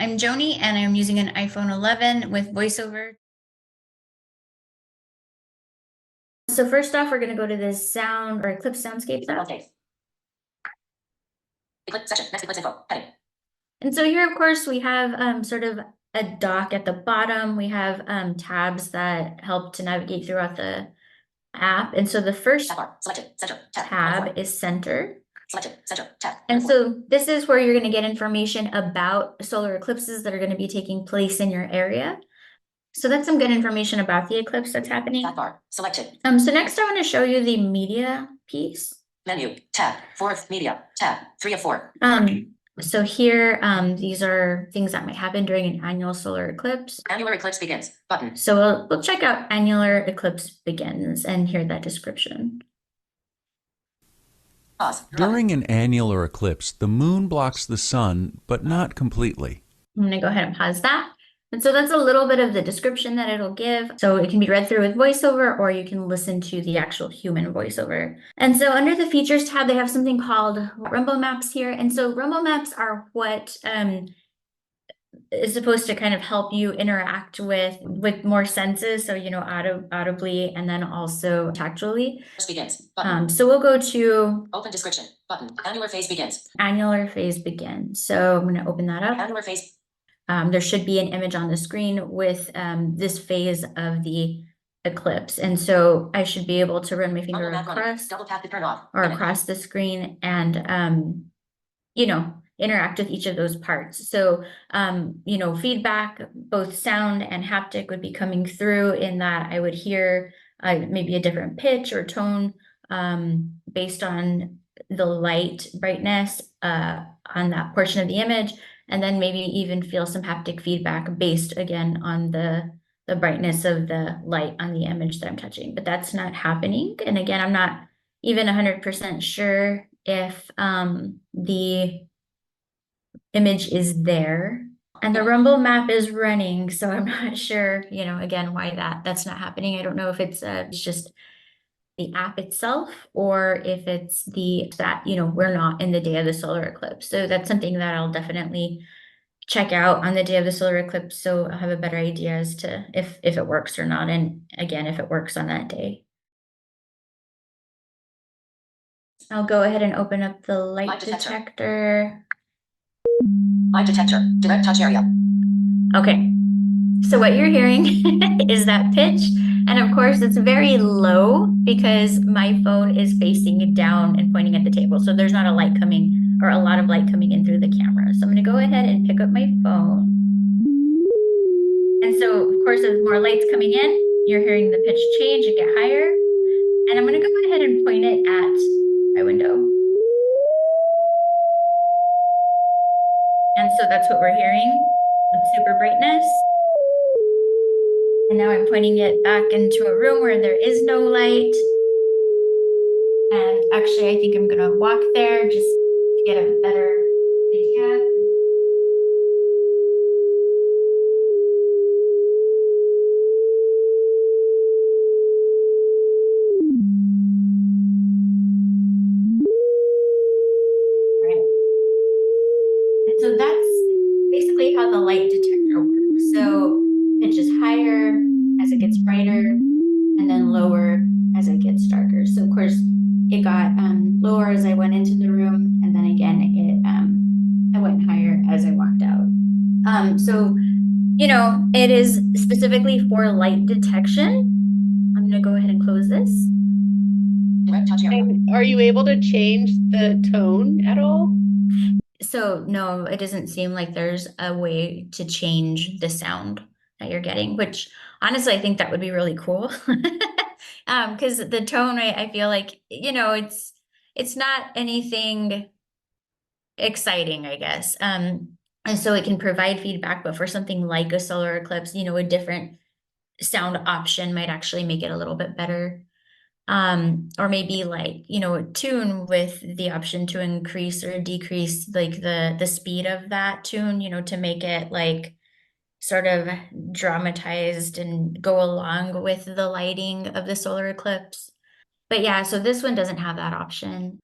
I'm Joni and I'm using an iPhone 11 with VoiceOver. So first off, we're going to go to this sound or Eclipse Soundscapes app. Eclipse section, next Eclipse info, heading. And so here, of course, we have sort of a dock at the bottom. We have tabs that help to navigate throughout the app. And so the first Tab selected, center, tab is center. Selected, center, tab. And so this is where you're going to get information about solar eclipses that are going to be taking place in your area. So that's some good information about the eclipse that's happening. Tab bar, selected. So next I want to show you the media piece. Menu, tab, fourth, media, tab, 3 of 4. So here, these are things that might happen during an annual solar eclipse. Annular eclipse begins, button. So we'll check out annular eclipse begins and hear that description. Pause. During an annular eclipse, the moon blocks the sun, but not completely. I'm going to go ahead and pause that. And so that's a little bit of the description that it'll give. So it can be read through with voiceover, or you can listen to the actual human voiceover. And so under the features tab, they have something called rumble maps here. And so rumble maps are what is supposed to kind of help you interact with more senses. So, you know, audibly and then also tactually. Begins, button. So we'll go to open description, button. Annular phase begins. Annular phase begins. So I'm going to open that up. Annular phase. There should be an image on the screen with this phase of the eclipse. And so I should be able to run my finger across double tap to turn off or across the screen and, you know, interact with each of those parts. So, you know, feedback, both sound and haptic would be coming through in that I would hear maybe a different pitch or tone based on the light brightness on that portion of the image. And then maybe even feel some haptic feedback based again on the brightness of the light on the image that I'm touching, but that's not happening. And again, I'm not even 100% sure if the image is there and the rumble map is running. So I'm not sure, you know, again, why that's not happening. I don't know if it's just the app itself, or if it's that, you know, we're not in the day of the solar eclipse. So that's something that I'll definitely check out on the day of the solar eclipse. So I'll have a better idea as to if it works or not. And again, if it works on that day. I'll go ahead and open up the light detector. Light detector, direct touch area. Okay. So what you're hearing is that pitch. And of course, it's very low because my phone is facing down and pointing at the table. So there's not a light coming or a lot of light coming in through the camera. So I'm going to go ahead and pick up my phone. And so, of course, as more light's coming in, you're hearing the pitch change and get higher. And I'm going to go ahead and point it at my window. And so that's what we're hearing with super brightness. And now I'm pointing it back into a room where there is no light. And actually, I think I'm going to walk there just to get a better idea. Right. And so that's basically how the light detector works. So pitch is higher as it gets brighter and then lower as it gets darker. So of course it got lower as I went into the room, and then again I went higher as I walked out. So you know, it is specifically for light detection. I'm gonna go ahead and close this. Direct touch area. And are you able to change the tone at all? So no, it doesn't seem like there's a way to change the sound that you're getting, which honestly, I think that would be really cool. Because the tone, I feel like, you know, it's not anything exciting, I guess. And so it can provide feedback, but for something like a solar eclipse, you know, a different sound option might actually make it a little bit better. Or maybe like, you know, tune with the option to increase or decrease like the speed of that tune, you know, to make it like sort of dramatized and go along with the lighting of the solar eclipse. But yeah, so this one doesn't have that option.